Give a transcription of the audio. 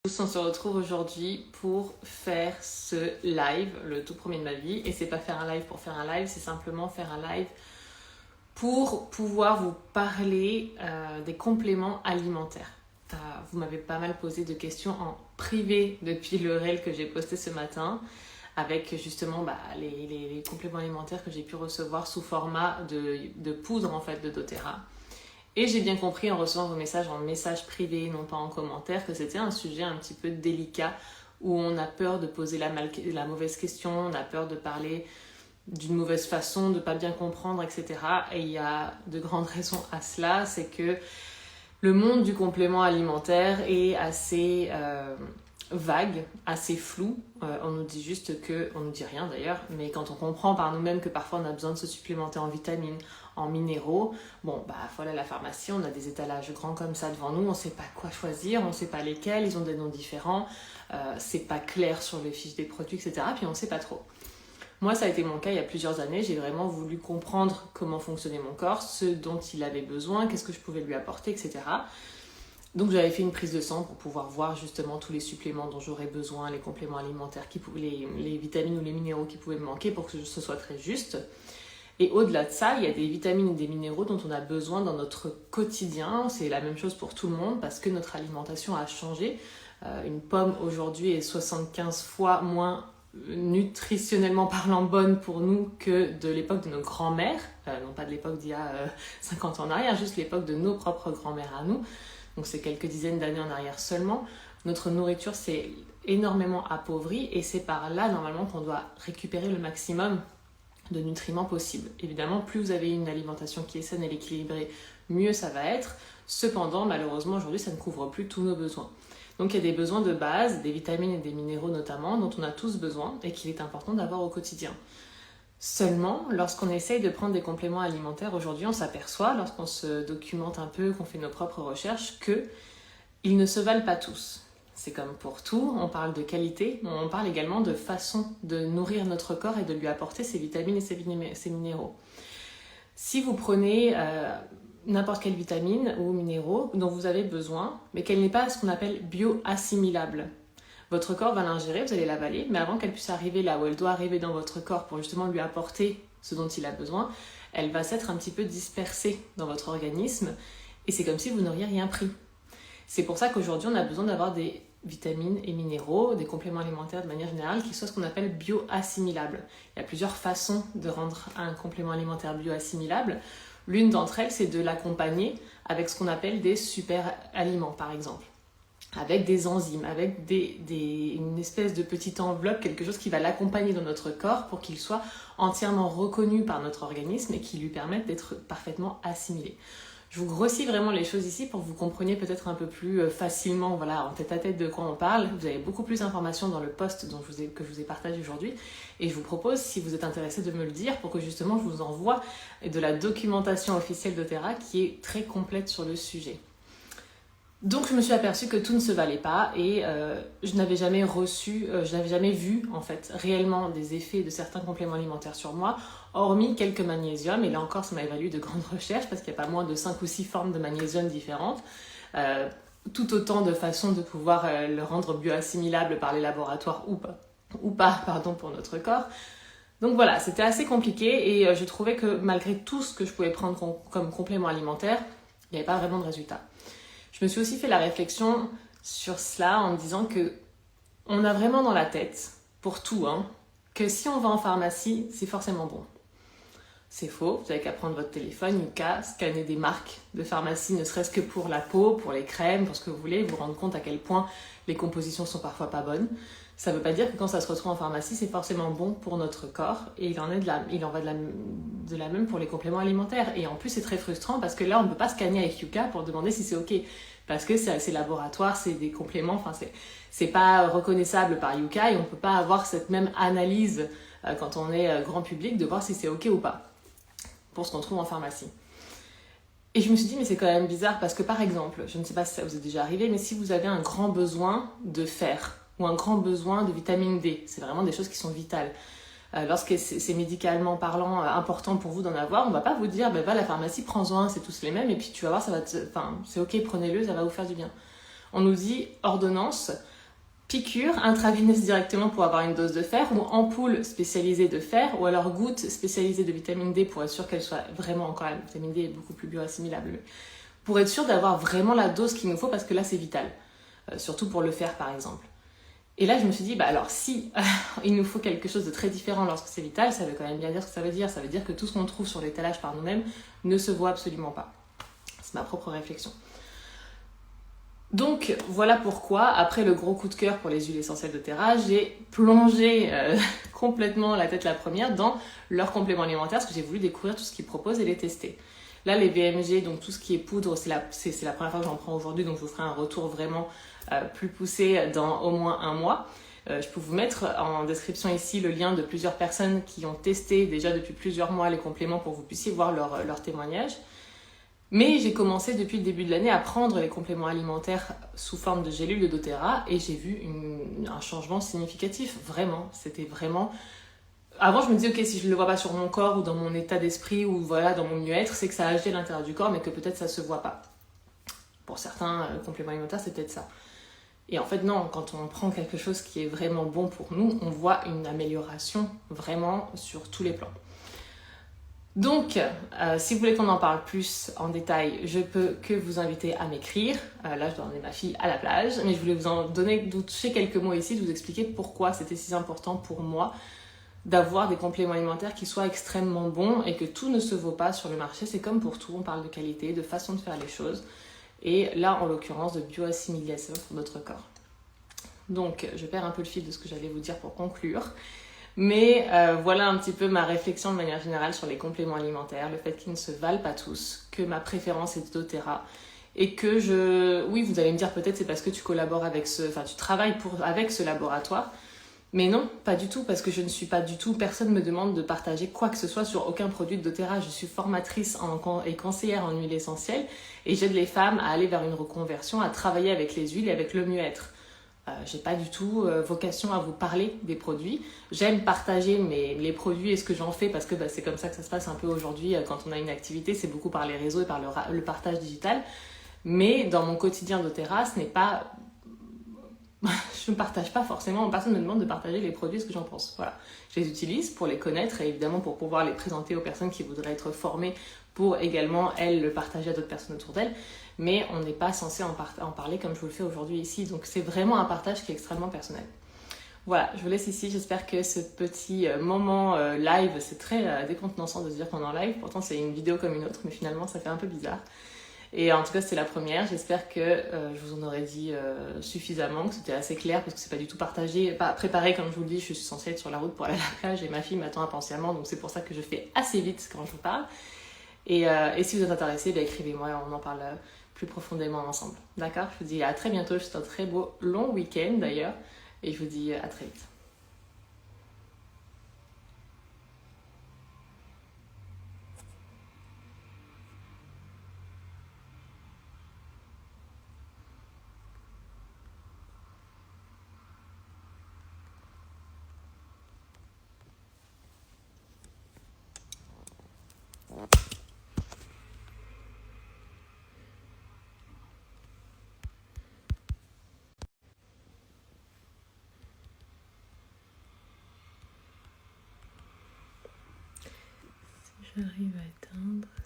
On se retrouve aujourd'hui pour faire ce live, le tout premier de ma vie. Et c'est pas faire un live pour faire un live, c'est simplement faire un live pour pouvoir vous parler des compléments alimentaires. Vous m'avez pas mal posé de questions en privé depuis le reel que j'ai posté ce matin, avec justement les compléments alimentaires que j'ai pu recevoir sous format de poudre en fait de doTERRA. Et j'ai bien compris en recevant vos messages en message privé, non pas en commentaire, que c'était un sujet un petit peu délicat où on a peur de poser la mauvaise question, on a peur de parler d'une mauvaise façon, de ne pas bien comprendre, etc. Et il y a de grandes raisons à cela, c'est que le monde du complément alimentaire est assez vague, assez flou. On nous dit juste on nous dit rien d'ailleurs, mais quand on comprend par nous-mêmes que parfois on a besoin de se supplémenter en vitamines, en minéraux, voilà, la pharmacie, on a des étalages grands comme ça devant nous, on ne sait pas quoi choisir, on ne sait pas lesquels, ils ont des noms différents, c'est pas clair sur les fiches des produits, etc. Puis on ne sait pas trop. Moi, ça a été mon cas il y a plusieurs années, j'ai vraiment voulu comprendre comment fonctionnait mon corps, ce dont il avait besoin, qu'est-ce que je pouvais lui apporter, etc. Donc j'avais fait une prise de sang pour pouvoir voir justement tous les suppléments dont j'aurais besoin, les compléments alimentaires, les vitamines ou les minéraux qui pouvaient me manquer pour que ce soit très juste. Et au-delà de ça, il y a des vitamines et des minéraux dont on a besoin dans notre quotidien. C'est la même chose pour tout le monde parce que notre alimentation a changé. Une pomme aujourd'hui est 75 fois moins nutritionnellement parlant bonne pour nous que de l'époque de nos grands-mères. Non pas de l'époque d'il y a 50 ans en arrière, juste l'époque de nos propres grands-mères à nous. Donc c'est quelques dizaines d'années en arrière seulement. Notre nourriture s'est énormément appauvrie et c'est par là normalement qu'on doit récupérer le maximum de nutriments possibles. Évidemment, plus vous avez une alimentation qui est saine et équilibrée, mieux ça va être. Cependant, malheureusement, aujourd'hui, ça ne couvre plus tous nos besoins. Donc il y a des besoins de base, des vitamines et des minéraux notamment, dont on a tous besoin et qu'il est important d'avoir au quotidien. Seulement, lorsqu'on essaye de prendre des compléments alimentaires, aujourd'hui, on s'aperçoit, lorsqu'on se documente un peu, qu'on fait nos propres recherches, qu'ils ne se valent pas tous. C'est comme pour tout, on parle de qualité, mais on parle également de façon de nourrir notre corps et de lui apporter ses vitamines et ses minéraux. Si vous prenez n'importe quelle vitamine ou minéraux dont vous avez besoin, mais qu'elle n'est pas ce qu'on appelle bio-assimilable, votre corps va l'ingérer, vous allez l'avaler, mais avant qu'elle puisse arriver là où elle doit arriver dans votre corps pour justement lui apporter ce dont il a besoin, elle va s'être un petit peu dispersée dans votre organisme et c'est comme si vous n'auriez rien pris. C'est pour ça qu'aujourd'hui, on a besoin d'avoir des vitamines et minéraux, des compléments alimentaires de manière générale, qui soient ce qu'on appelle bio-assimilables. Il y a plusieurs façons de rendre un complément alimentaire bio-assimilable. L'une d'entre elles, c'est de l'accompagner avec ce qu'on appelle des super-aliments, par exemple. Avec des enzymes, avec une espèce de petite enveloppe, quelque chose qui va l'accompagner dans notre corps pour qu'il soit entièrement reconnu par notre organisme et qui lui permette d'être parfaitement assimilé. Je vous grossis vraiment les choses ici pour que vous compreniez peut-être un peu plus facilement, voilà, en tête à tête de quoi on parle. Vous avez beaucoup plus d'informations dans le post que je vous ai partagé aujourd'hui. Et je vous propose, si vous êtes intéressé, de me le dire pour que justement je vous envoie de la documentation officielle de doTERRA qui est très complète sur le sujet. Donc je me suis aperçue que tout ne se valait pas et je n'avais jamais vu en fait réellement des effets de certains compléments alimentaires sur moi, hormis quelques magnésiums, et là encore ça m'a valu de grandes recherches parce qu'il n'y a pas moins de 5 ou 6 formes de magnésium différentes, tout autant de façons de pouvoir le rendre bioassimilable par les laboratoires ou pas pour notre corps. Donc voilà, c'était assez compliqué et je trouvais que malgré tout ce que je pouvais prendre comme complément alimentaire, il n'y avait pas vraiment de résultat. Je me suis aussi fait la réflexion sur cela en me disant que on a vraiment dans la tête, pour tout, que si on va en pharmacie, c'est forcément bon. C'est faux, vous n'avez qu'à prendre votre téléphone, Yuka, scanner des marques de pharmacie, ne serait-ce que pour la peau, pour les crèmes, pour ce que vous voulez, vous rendre compte à quel point les compositions sont parfois pas bonnes. Ça ne veut pas dire que quand ça se retrouve en pharmacie, c'est forcément bon pour notre corps. Et il en va de la même pour les compléments alimentaires. Et en plus, c'est très frustrant parce que là, on ne peut pas scanner avec Yuka pour demander si c'est OK. Parce que c'est laboratoire, c'est des compléments, enfin c'est pas reconnaissable par Yuka et on ne peut pas avoir cette même analyse quand on est grand public de voir si c'est OK ou pas pour ce qu'on trouve en pharmacie. Et je me suis dit, mais c'est quand même bizarre parce que par exemple, je ne sais pas si ça vous est déjà arrivé, mais si vous avez un grand besoin de fer ou un grand besoin de vitamine D, c'est vraiment des choses qui sont vitales. Lorsque c'est médicalement parlant important pour vous d'en avoir, on ne va pas vous dire va à la pharmacie, prends-en un, c'est tous les mêmes et puis tu vas voir, c'est OK, prenez-le, ça va vous faire du bien. On nous dit ordonnance, piqûre intraveineuse directement pour avoir une dose de fer, ou ampoule spécialisée de fer, ou alors goutte spécialisée de vitamine D pour être sûr qu'elle soit vraiment, encore la vitamine D est beaucoup plus bioassimilable, pour être sûr d'avoir vraiment la dose qu'il nous faut, parce que là c'est vital, surtout pour le fer par exemple. Et là je me suis dit, bah alors si il nous faut quelque chose de très différent lorsque c'est vital, ça veut quand même bien dire ce que ça veut dire. Ça veut dire que tout ce qu'on trouve sur l'étalage par nous-mêmes ne se voit absolument pas. C'est ma propre réflexion. Donc voilà pourquoi, après le gros coup de cœur pour les huiles essentielles doTERRA, j'ai plongé complètement la tête la première dans leurs compléments alimentaires, parce que j'ai voulu découvrir tout ce qu'ils proposent et les tester. Là, les VMG, donc tout ce qui est poudre, c'est la première fois que j'en prends aujourd'hui, donc je vous ferai un retour vraiment plus poussé dans au moins un mois. Je peux vous mettre en description ici le lien de plusieurs personnes qui ont testé déjà depuis plusieurs mois les compléments pour que vous puissiez voir leur témoignage. Mais j'ai commencé depuis le début de l'année à prendre les compléments alimentaires sous forme de gélules de doTERRA et j'ai vu un changement significatif, vraiment. C'était vraiment... Avant, je me disais, ok, si je ne le vois pas sur mon corps ou dans mon état d'esprit ou voilà, dans mon mieux-être, c'est que ça agit à l'intérieur du corps, mais que peut-être ça ne se voit pas. Pour certains compléments alimentaires, c'est peut-être ça. Et en fait, non, quand on prend quelque chose qui est vraiment bon pour nous, on voit une amélioration vraiment sur tous les plans. Donc, si vous voulez qu'on en parle plus en détail, je peux que vous inviter à m'écrire. Là, je dois emmener ma fille à la plage, mais je voulais vous en donner, vous toucher quelques mots ici, de vous expliquer pourquoi c'était si important pour moi d'avoir des compléments alimentaires qui soient extrêmement bons et que tout ne se vaut pas sur le marché. C'est comme pour tout, on parle de qualité, de façon de faire les choses. Et là, en l'occurrence, de bioassimilation pour notre corps. Donc, je perds un peu le fil de ce que j'allais vous dire pour conclure. Mais voilà un petit peu ma réflexion de manière générale sur les compléments alimentaires, le fait qu'ils ne se valent pas tous, que ma préférence est doTERRA et que oui, vous allez me dire peut-être c'est parce que tu collabores avec tu travailles avec ce laboratoire, mais non, pas du tout, parce que je ne suis pas du tout, personne ne me demande de partager quoi que ce soit sur aucun produit de doTERRA. Je suis formatrice et conseillère en huile essentielle et j'aide les femmes à aller vers une reconversion, à travailler avec les huiles et avec le mieux-être. J'ai pas du tout vocation à vous parler des produits. J'aime partager les produits et ce que j'en fais parce que c'est comme ça que ça se passe un peu aujourd'hui quand on a une activité, c'est beaucoup par les réseaux et par le partage digital. Mais dans mon quotidien doTERRA, ce n'est pas... je ne partage pas forcément, personne ne me demande de partager les produits, ce que j'en pense. Voilà. Je les utilise pour les connaître et évidemment pour pouvoir les présenter aux personnes qui voudraient être formées pour également, elles, le partager à d'autres personnes autour d'elles. Mais on n'est pas censé en parler comme je vous le fais aujourd'hui ici. Donc c'est vraiment un partage qui est extrêmement personnel. Voilà, je vous laisse ici. J'espère que ce petit moment live, c'est très décontenançant de se dire qu'on est en live. Pourtant, c'est une vidéo comme une autre, mais finalement, ça fait un peu bizarre. Et en tout cas, c'était la première. J'espère que je vous en aurais dit suffisamment, que c'était assez clair, parce que c'est pas du tout partagé, pas préparé, comme je vous le dis. Je suis censée être sur la route pour aller à la plage et ma fille m'attend impatiemment, donc c'est pour ça que je fais assez vite quand je vous parle. Et si vous êtes intéressés, écrivez-moi et on en parle plus profondément ensemble. D'accord? Je vous dis à très bientôt. Je vous souhaite un très beau long week-end d'ailleurs. Et je vous dis à très vite. Si j'arrive à éteindre...